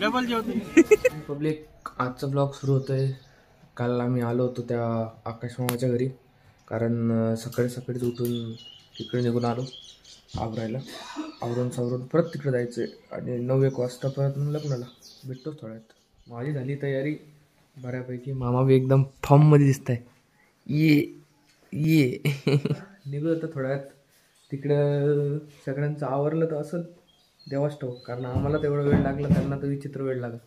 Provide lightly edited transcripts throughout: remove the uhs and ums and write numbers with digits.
Double जेवते public. आजचा blog सुरू होतोय. काल आम्ही आलो होतो त्या आकाश मामाच्या घरी, कारण सकाळी सकाळीच उठून तिकडे निघून आलो आवरायला. आवरून सावरून परत तिकडे जायचं आहे आणि 9-1 वाजता परत लग्नाला भेटतोच थोड्यात. माझी झाली तयारी बऱ्यापैकी. मामा बी एकदम फॉर्ममध्ये दिसत आहे. ये निघू होतं थोड्यात. तिकडं सगळ्यांचं आवरलं तर असं देवाच ठाऊक, कारण आम्हाला तेवढा वेळ लागला, त्यांना तर विचित्र वेळ लागला.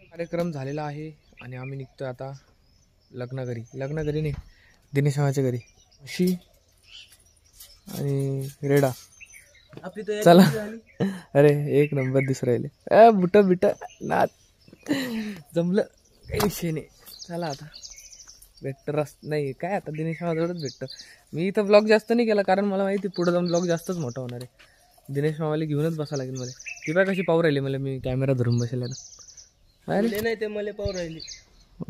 कार्यक्रम झालेला आहे आणि आम्ही निघतोय आता लग्नाघरी नाही, दिनेश मामाच्या घरी. अशी आणि रेडा चला. अरे एक नंबर दिसू राहिले. बुट बिट नाच जमलं, काही विषय नाही. चला आता भेटतं नाही काय, आता दिनेश मामाजवळच भेटतं. मी इथं ब्लॉग जास्त नाही केला, कारण मला माहिती पुढे जाऊन ब्लॉग जास्तच मोठा होणार आहे. दिनेश मामाला घेऊनच बसावं लागेल मला. ती बाय कशी पाहू राहिली मला, मी कॅमेरा धरून बसलेला ना. नाही ते मला पाहू राहिली.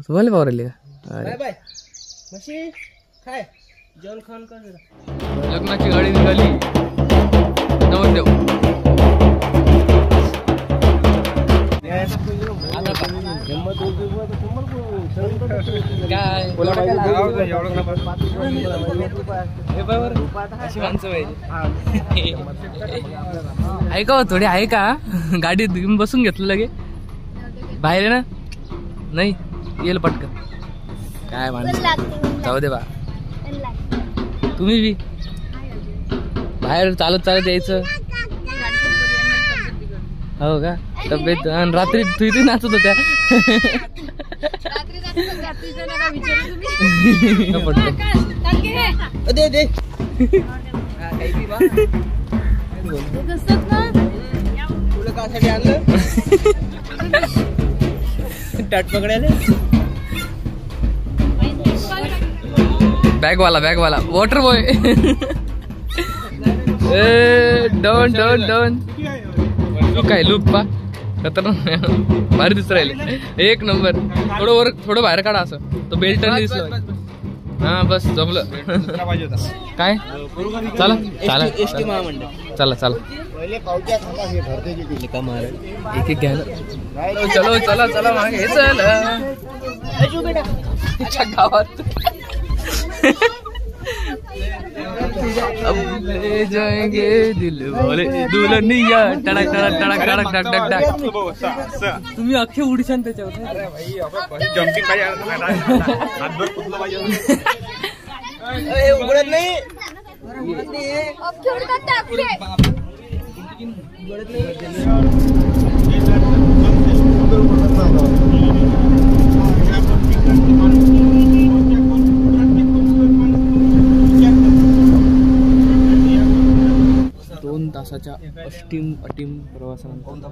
तुम्हाला पाहू राहिली का? बाय बाय मशी काय जेवण खाऊन का. लग्नाची गाडी निघाली. नवरदेव काय अशी माणसं पाहिजे. ऐका थोडी आहे का, गाडीत घेऊन बसून घेतलं लगे बाहेर ना. नाही येईल पटकन. काय माणसं जाऊ दे बा. तुम्ही बी बाहेर चालत यायचं. हो का तब्येत. आणि रात्री तू इथे नाचत होत्या. टाट पकडायला बॅगवाला वॉटर बॉय. डोन लुक आहे लुक पा खतरनाक भारी दिसत राहिले. एक नंबर. थोडं बाहेर काढा असं, तो बेल्ट दिसलं. हा बस जमलं. काय चला एक घ्या ना. चला मागे चला गावात. अब ले जाएंगे दिल वाले दुल्हनिया टडक टडक टडक टडक टक टक टक. तुम्ही अख्खे उडीशान त्याच्यावर. उघडत नाही. तासाच्या अटीम प्रवासानंतर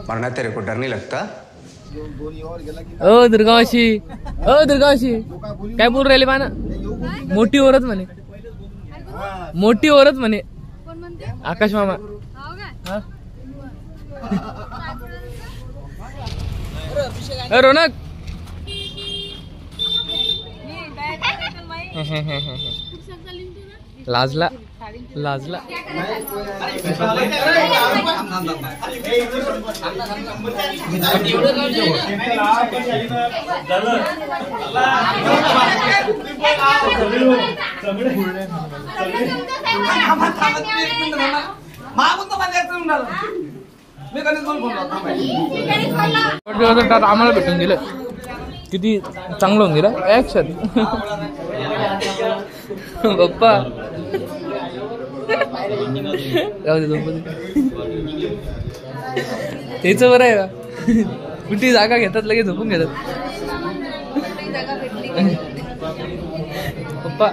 मरना तेरे को डर नहीं लगता? ओ दुर्गावशी काय बोल राहिले बा ना. मोठी ओरत म्हणे आकाश मामा. रोनक लाजला आम्हाला भेटून गेलं. किती चांगलं होऊन गेलं ऍक्शन. पप्पा तेच बरं आहे का. कुठे जागा घेतात लगेच झोपून घेतात. पप्पा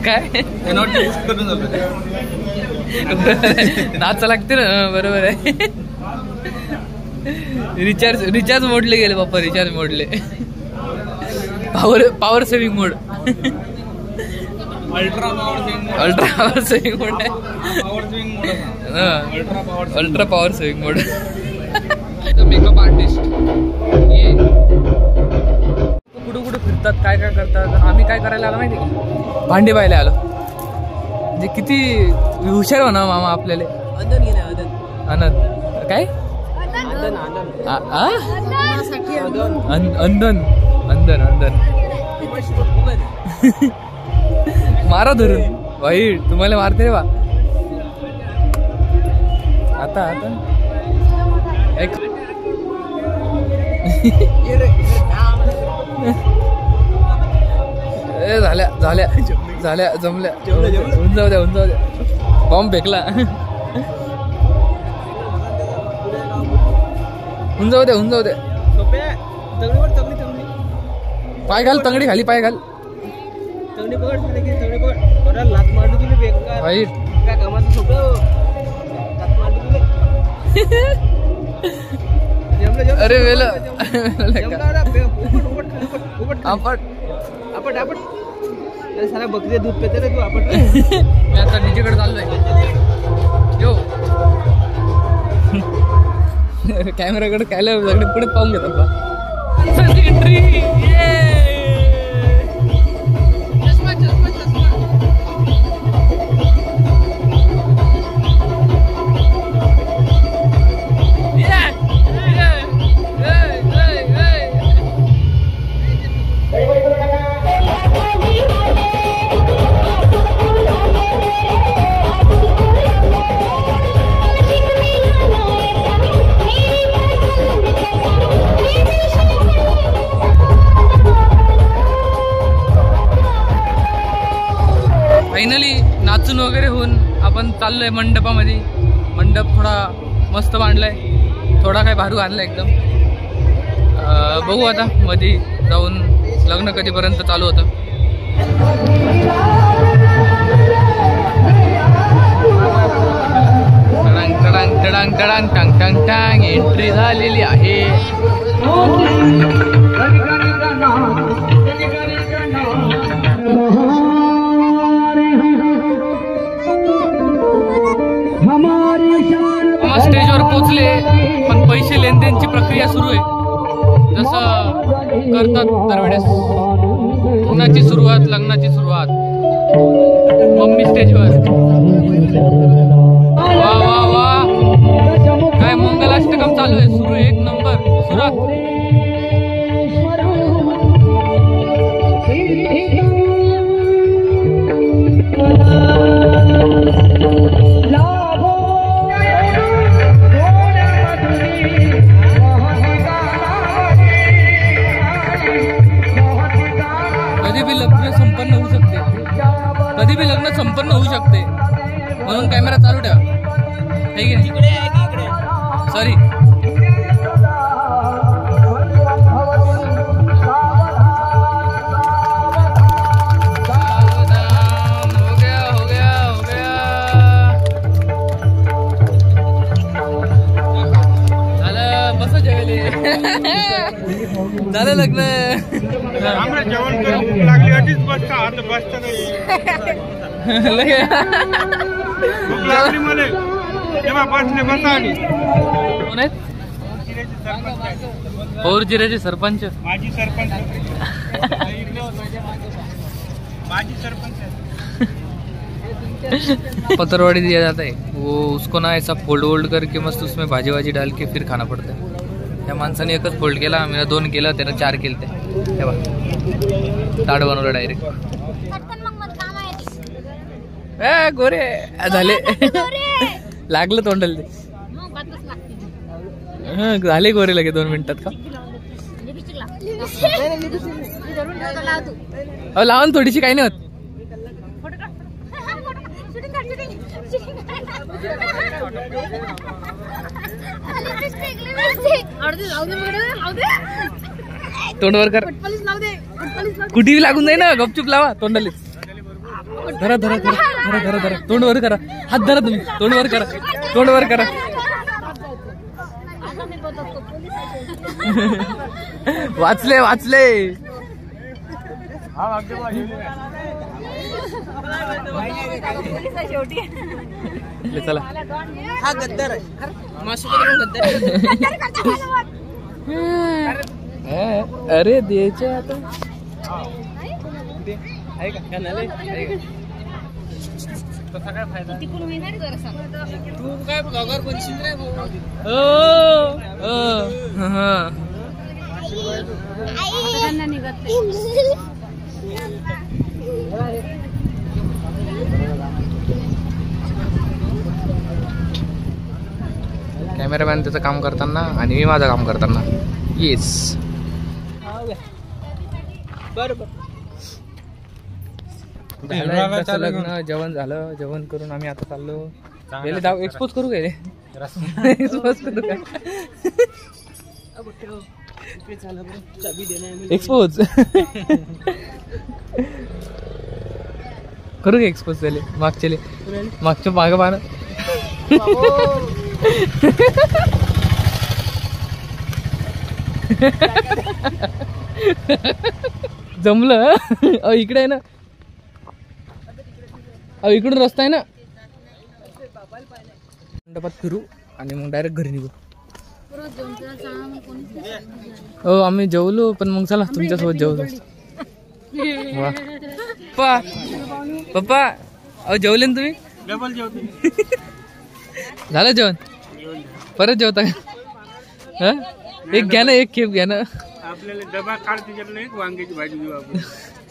काय नाचा लागते ना. बरोबर आहे. रिचार्ज मोडले गेले पप्पा. रिचार्ज मोडले. पॉवर सेविंग मोड. अल्ट्रा पॉवर स्विंग मोड आहे. अल्ट्रा पॉवर स्विंग मोड. मेकअप आर्टिस्ट ये कुठं कुठं फिरतात, काय काय करतात. आम्ही काय करायला आलो माहिती का? भांडी पाहायला आलो. म्हणजे किती हुशार म्हणा मामा आपल्याला. आनंद काय अंधन अंधन अंधन मारा धरून वाईट तुम्हाला मारते रे बा. आता आता एक झाल्या झाल्या झाल्या जमल्या. होऊन जाऊ द्या होऊन जाऊ द्या. बॉम्ब फेकला. होऊन जाऊ द्या होऊन जाऊ द्या. पाय घाल तंगडी खाली पाय घाल. वाईट अरे वेला आपट सारा बकरी दूध पेते रे तू. आपण मी आता डीजेकडे चाललोय. यो कॅमेराकडे काय सगळे पुढे पाहून घेतात बा. एंट्री फायनली नाचून वगैरे होऊन आपण चाललोय मंडपामध्ये. मंडप थोडा मस्त बांधलाय, थोडा काय भारू आणलाय एकदम. बघू आता मध्ये जाऊन लग्न कधीपर्यंत चालू होतं. टडांग टडांग टडांग टडांग टांग टांग टांग एंट्री झालेली आहे. स्टेजवर पोहोचले पण पैसे लेनदेनची प्रक्रिया सुरू आहे. जसं करतात दरवेळेस. लग्नाची सुरुवात लग्नाची सुरुवात मम्मी स्टेजवर. वा वा वा काय मंगलाष्टकम चालू आहे. सुरू एक नंबर सुरात. कधी भी लग्न संपन्न होऊ शकते म्हणून कॅमेरा चालू ठेवा. है की नाही? सॉरी. झालं बस जेवले. झालं लग्न. जेवण करून लागली अडीच बसता आता बसता नाही लागली मला तेव्हा बसले बसा आली. कोण आहेत? पौरजिऱ्याचे सरपंच. माजी सरपंच. माजी सरपंच. पतरवाड़ी दिया जाता है वो. उसको ना ऐसा फोल्ड वोल्ड करके मस्त उसमें भाजी वाजी डाल के फिर खाना पड़ता है. त्या माणसाने एकच फोल्ड केला, मी 2 केलं, त्यानं 4 केले. ते बघा ताट बनवलं डायरेक्ट. गोरे झाले. लागलं तोंडाला ते. झाले गोरे लगे 2 मिनिटात का. लावून थोडीशी काही नाही होत. तोंडवर कर. कुठेही लागून जाई ना. गपचूप लावा तोंडाला. धरा धरा धरा धरा धरा धरा. तोंडवर करा. हात धरा तुम्ही. तोंडवर करा. तोंडवर करा. वाचले वाचले. चला हा गद्दार आहे मासोबत गद्दार अरे द्यायचे आता आहे का नाही आहे का तसा काय फायदा तू काय ब्लॉगर बनशील रे कॅमेरामॅन त्याचं काम करताना आणि मी माझं काम करताना. येस बरोबर लग्न जेवण झालं. जेवण करून आम्ही आता चाललो एक्सपोज करू काय एक्सपोज करू काय एक्सपोज करू का एक्सपोज झाले मागच्या मागं पाहणं जमलं. इकडे आहे ना इकडून रस्ता आहे ना मंडपात फिरू आणि मग डायरेक्ट घरी निघू. हो आम्ही जेवलो पण मग चला तुमच्यासोबत जेवलो. वा पप्पा अहो जेवले ना तुम्ही डबल जेवतो झालं जेवण परत जेवता का एक घ्या ना एक खेप घ्या ना आपल्याला डबा काढ त्याच्यातलं एक वांग्याची भाजी घेऊ आपण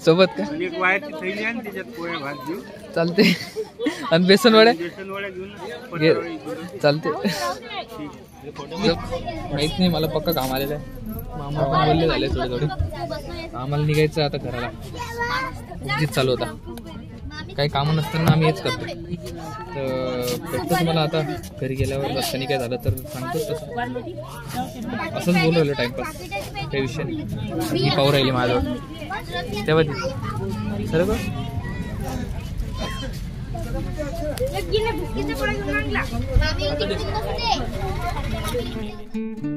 सोबत का आणि एक वायाची थैली आणि त्याच्यात पोळ्या भात घेऊ चालते आणि बेसन वड्या वड्या घेऊन चालते. माहित नाही मला पक्का काम आलेलं आहे. मामा पण बोलले झाले थोडे थोडे आम्हाला निघायचं आता घराला. उगीच चालू होता काही कामं नसताना आम्ही हेच करतो. तर भेटतो तुम्हाला आता घरी गेल्यावर रस्त्याने काय झालं तर सांगतोच तसं. असंच बोलू राहिलं टाइमपास काही विषय नाही. मी पाहू राहिली माझ्यावर तेव्हा ती सर का Lagi na, kita pala yung nangla. Mami, hindi ko